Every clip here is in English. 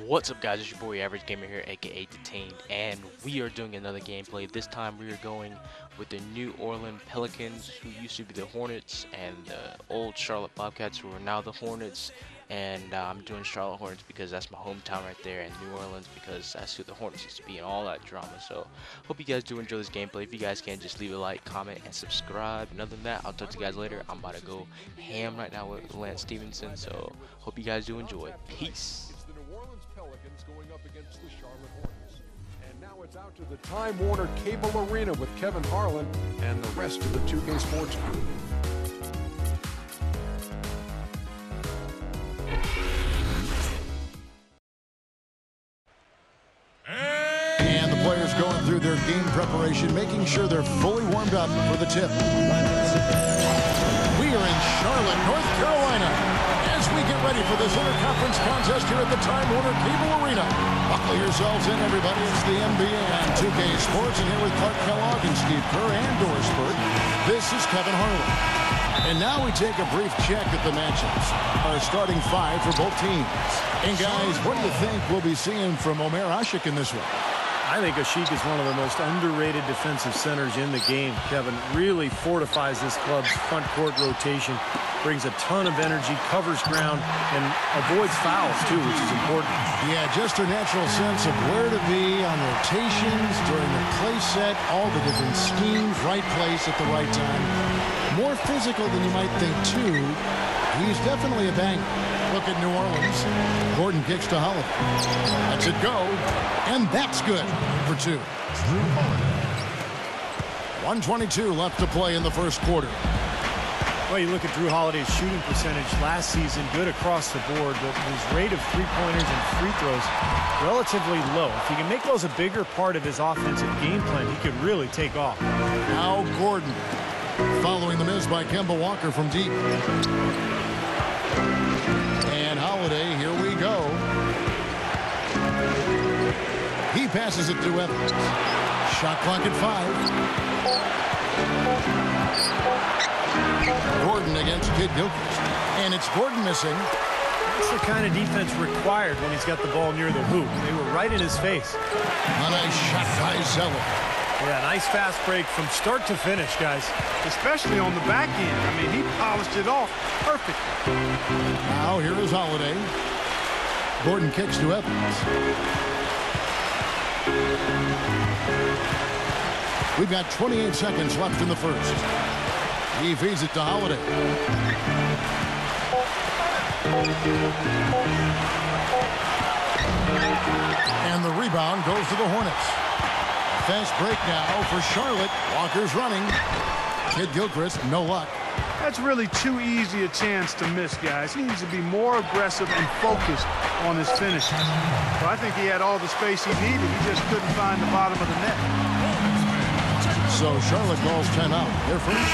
What's up, guys? It's your boy Average Gamer here, aka Detained, and we are doing another gameplay. This time we are going with the New Orleans Pelicans, who used to be the Hornets, and the old Charlotte Bobcats, who are now the Hornets. And I'm doing Charlotte Hornets because that's my hometown right there, and New Orleans because that's who the Hornets used to be, and all that drama. So hope you guys do enjoy this gameplay. If you guys can, just leave a like, comment, and subscribe. And other than that, I'll talk to you guys later. I'm about to go ham right now with Lance Stevenson, so hope you guys do enjoy. Peace. It's the New Orleans Pelicans going up against the Charlotte Hornets. And now it's out to the Time Warner Cable Arena with Kevin Harlan and the rest of the 2K Sports crew. And the players going through their game preparation, making sure they're fully warmed up for the tip. We are in Charlotte, North Carolina, as we get ready for this interconference contest here at the Time Warner Cable Arena. Buckle yourselves in, everybody. It's the NBA on 2K Sports, and here with Clark Kellogg and Steve Kerr and Doris Burke, this is Kevin Harlan. And now we take a brief check at the matchups. Our starting five for both teams. And guys, what do you think we'll be seeing from Omer Asik in this one? I think Asik is one of the most underrated defensive centers in the game. Kevin really fortifies this club's front court rotation, brings a ton of energy, covers ground, and avoids fouls, too, which is important. Yeah, just a natural sense of where to be on rotations during the play set, all the different schemes, right place at the right time. More physical than you might think, too. He's definitely a banger. Look at New Orleans. Gordon kicks to Holiday. Lets it go. And that's good for two. 1:22 left to play in the first quarter. Well, you look at Drew Holiday's shooting percentage last season, good across the board, but his rate of three-pointers and free throws relatively low. If he can make those a bigger part of his offensive game plan, he could really take off. Now Gordon following the miss by Kemba Walker from deep. And Holiday, here we go. He passes it to Evans. Shot clock at 5. Gordon against Kid Gilchrist. And it's Gordon missing. That's the kind of defense required when he's got the ball near the hoop. They were right in his face. A nice shot by Zeller. Yeah, nice fast break from start to finish, guys. Especially on the back end. I mean, he polished it off perfect. Now here is Holiday. Gordon kicks to Evans. We've got 28 seconds left in the first. He feeds it to Holiday. And the rebound goes to the Hornets. Fast break now for Charlotte. Walker's running. Kid Gilchrist, no luck. That's really too easy a chance to miss, guys. He needs to be more aggressive and focused on his finishes. So I think he had all the space he needed. He just couldn't find the bottom of the net. So Charlotte calls timeout. Their first.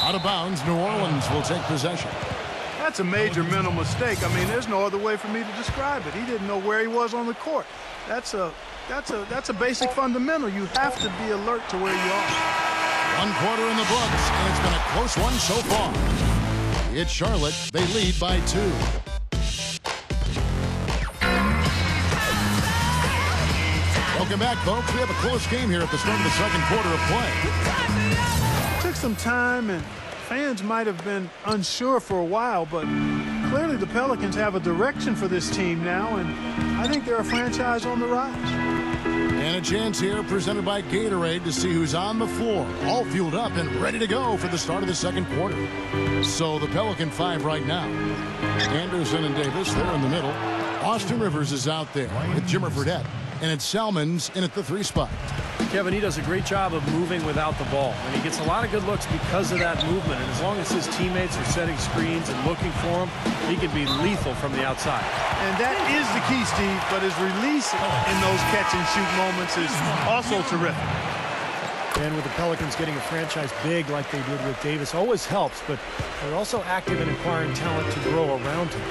Out of bounds, New Orleans will take possession. That's a major mental mistake. I mean, there's no other way for me to describe it. He didn't know where he was on the court. That's a basic fundamental. You have to be alert to where you are. 1 quarter in the books, and it's been a close one so far. It's Charlotte. They lead by 2. Welcome back, folks. We have a close game here at the start of the second quarter of play. It took some time, and fans might have been unsure for a while, but clearly the Pelicans have a direction for this team now, and I think they're a franchise on the rise. And a chance here presented by Gatorade to see who's on the floor, all fueled up and ready to go for the start of the second quarter. So the Pelican 5 right now. Anderson and Davis, they're in the middle. Austin Rivers is out there with Jimmer Fredette. And it's Salmons in at the 3 spot. Kevin, he does a great job of moving without the ball, and he gets a lot of good looks because of that movement. And as long as his teammates are setting screens and looking for him, he can be lethal from the outside. And that is the key, Steve, but his release in those catch-and-shoot moments is also terrific. And with the Pelicans getting a franchise big like they did with Davis always helps, but they're also active in acquiring talent to grow around him.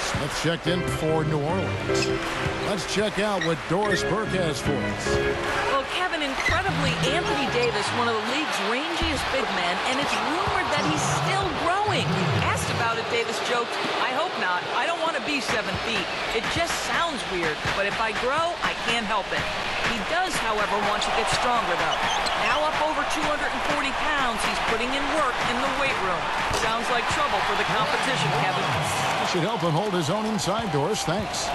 Smith checked in for New Orleans. Let's check out what Doris Burke has for us. Well, Kevin, incredibly, Anthony Davis, one of the league's rangiest this big man, and it's rumored that he's still growing. Asked about it, Davis joked, "I hope not. I don't want to be 7 feet. It just sounds weird, but if I grow, I can't help it." He does, however, want to get stronger, though. Now up over 240 pounds, he's putting in work in the weight room. Sounds like trouble for the competition, Kevin. Should help him hold his own inside, Doris. Thanks.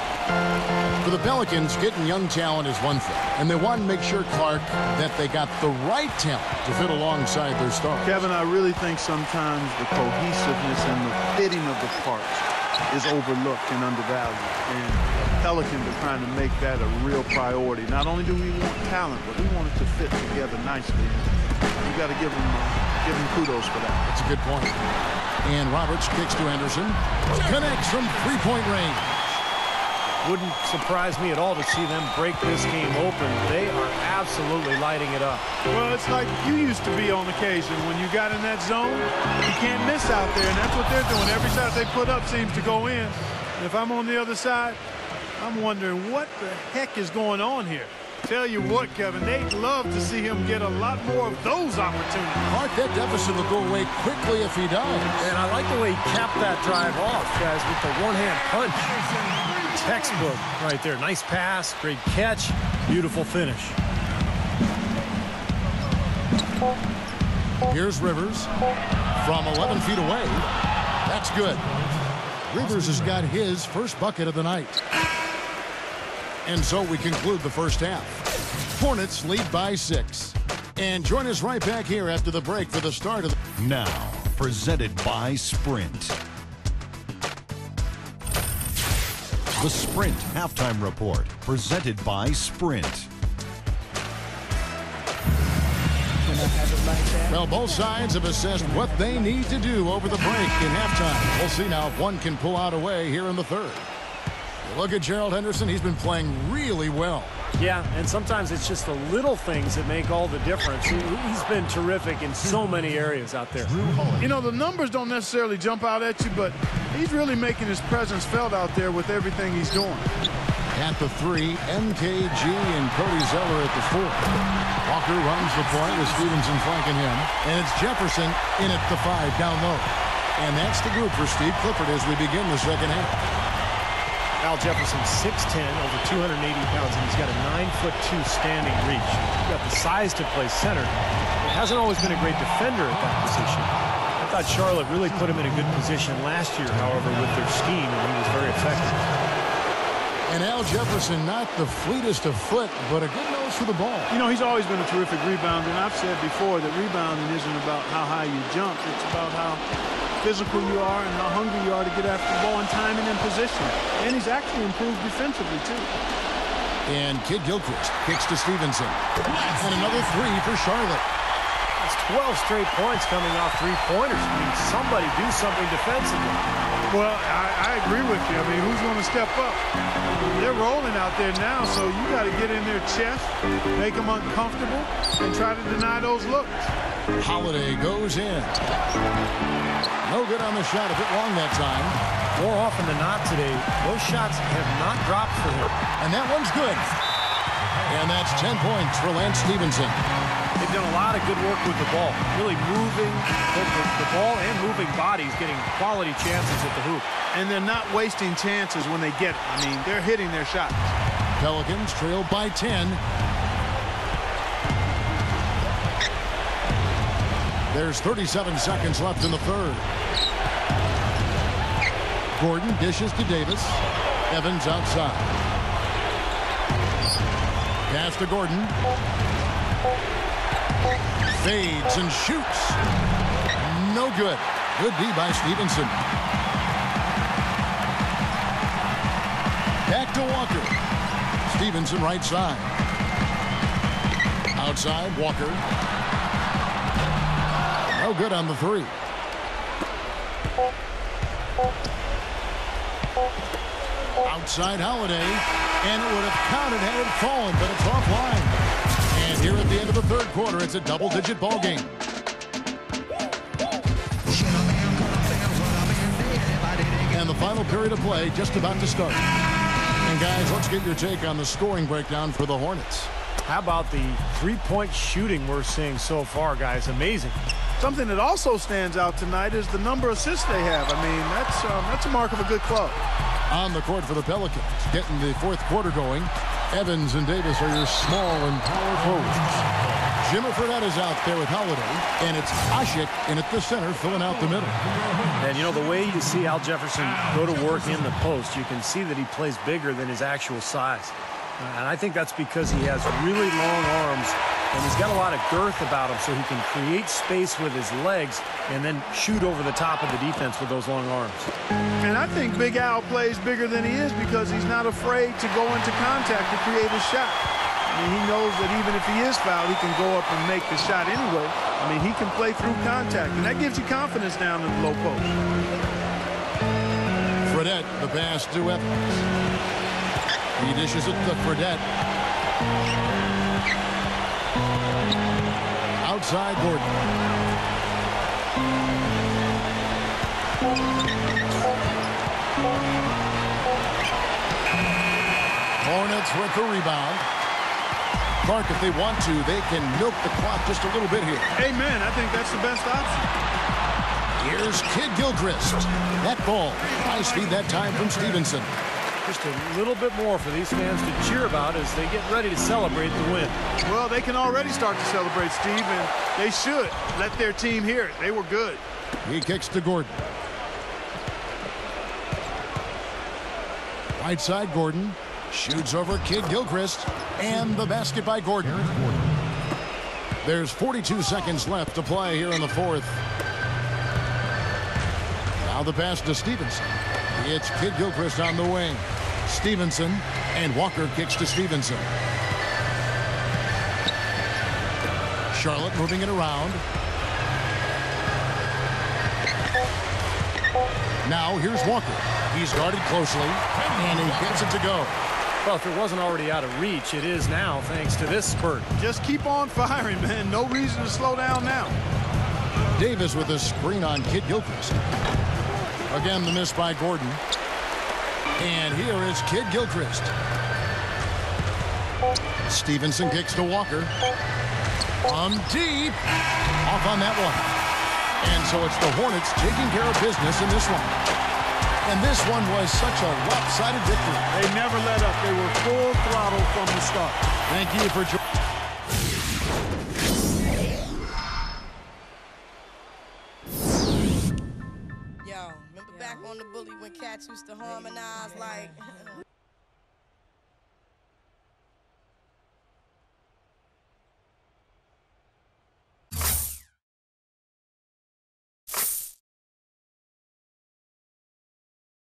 For the Pelicans, getting young talent is one thing, and they want to make sure, Clark, that they got the right talent to fit alongside their stars. Kevin, I really think sometimes the cohesiveness and the fitting of the parts is overlooked and undervalued. And Pelicans are trying to make that a real priority. Not only do we want talent, but we want it to fit together nicely. You got to give them kudos for that. That's a good point. And Roberts kicks to Henderson. Connects from three-point range. Wouldn't surprise me at all to see them break this game open. They are absolutely lighting it up. Well, it's like you used to be on occasion. When you got in that zone, you can't miss out there, and that's what they're doing. Every shot they put up seems to go in. And if I'm on the other side, I'm wondering what the heck is going on here. Tell you what, Kevin, they'd love to see him get a lot more of those opportunities. Mark, that deficit will go away quickly if he does. And I like the way he capped that drive off, guys, with the one-hand punch. Textbook right there. Nice pass, great catch, beautiful finish. Here's Rivers from 11 feet away. That's good. Rivers has got his first bucket of the night. And so we conclude the first half. Hornets lead by 6. And join us right back here after the break for the start of the... Now, presented by Sprint. The Sprint Halftime Report, presented by Sprint. Well, both sides have assessed what they need to do over the break in halftime. We'll see now if one can pull out a way here in the third. Look at Gerald Henderson. He's been playing really well. Yeah, and sometimes it's just the little things that make all the difference. He's been terrific in so many areas out there. You know, the numbers don't necessarily jump out at you, but he's really making his presence felt out there with everything he's doing. At the 3, MKG and Cody Zeller at the 4. Walker runs the point with Stevenson flanking him. And it's Jefferson in at the 5 down low. And that's the group for Steve Clifford as we begin the second half. Al Jefferson, 6'10", over 280 pounds, and he's got a 9'2" standing reach. He's got the size to play center, but hasn't always been a great defender at that position. I thought Charlotte really put him in a good position last year, however, with their scheme, and he was very effective. And Al Jefferson, not the fleetest of foot, but a good nose for the ball. You know, he's always been a terrific rebounder, and I've said before that rebounding isn't about how high you jump. It's about how physical you are and how hungry you are to get after the ball and timing and position. And he's actually improved defensively, too. And Kid Gilchrist kicks to Stevenson. And another 3 for Charlotte. That's 12 straight points coming off three-pointers. I mean, somebody do something defensively. Well, I agree with you. I mean, who's going to step up? They're rolling out there now, so you got to get in their chest, make them uncomfortable, and try to deny those looks. Holiday goes in. No good on the shot, a bit long that time. More often than not today, those shots have not dropped for him. And that one's good. And that's 10 points for Lance Stevenson. They've done a lot of good work with the ball. Really moving the ball and moving bodies, getting quality chances at the hoop. And they're not wasting chances when they get it. I mean, they're hitting their shots. Pelicans trail by 10. There's 37 seconds left in the third. Gordon dishes to Davis. Evans outside. Pass to Gordon. Fades and shoots. No good. Good D by Stevenson. Back to Walker. Stevenson right side. Outside, Walker. No good on the 3. Outside Holiday. And it would have counted had it fallen, but it's offline. And here at the end of the third quarter, it's a double-digit ball game. And the final period of play just about to start. And guys, let's get your take on the scoring breakdown for the Hornets. How about the three-point shooting we're seeing so far, guys? Amazing. Something that also stands out tonight is the number of assists they have. I mean, that's a mark of a good club. On the court for the Pelicans, getting the fourth quarter going. Evans and Davis are your small and power forwards. Jimmy Fredette is out there with Holiday, and it's Ashik in at the center, filling out the middle. And, you know, the way you see Al Jefferson go to work in the post, you can see that he plays bigger than his actual size. And I think that's because he has really long arms, and he's got a lot of girth about him, so he can create space with his legs and then shoot over the top of the defense with those long arms. And I think Big Al plays bigger than he is because he's not afraid to go into contact to create a shot. I mean, he knows that even if he is fouled, he can go up and make the shot anyway. I mean, he can play through contact, and that gives you confidence down in the low post. Fredette, the pass to Evans. He dishes it to Fredette. Outside Gordon. Hornets with the rebound. Clark, if they want to, they can milk the clock just a little bit here. Amen. I think that's the best option. Here's Kid Gilchrist. That ball. Nice feed that time from Stevenson. Just a little bit more for these fans to cheer about as they get ready to celebrate the win. Well, they can already start to celebrate, Steve, and they should let their team hear it. They were good. He kicks to Gordon. Right side, Gordon. Shoots over Kid Gilchrist. And the basket by Gordon. There's 42 seconds left to play here in the fourth. Now the pass to Stevenson. It's Kid Gilchrist on the wing. Stevenson, and Walker kicks to Stevenson. Charlotte moving it around. Now here's Walker. He's guarded closely, and he gets it to go. Well, if it wasn't already out of reach, it is now thanks to this spurt. Just keep on firing, man. No reason to slow down now. Davis with a screen on Kid Gilchrist. Again, the miss by Gordon. And here is Kid Gilchrist. Stevenson kicks to Walker. From deep. Off on that one. And so it's the Hornets taking care of business in this one. And this one was such a lopsided victory. They never let up. They were full throttle from the start. Thank you for joining. Yo, remember back on the bully when cats used to harmonize like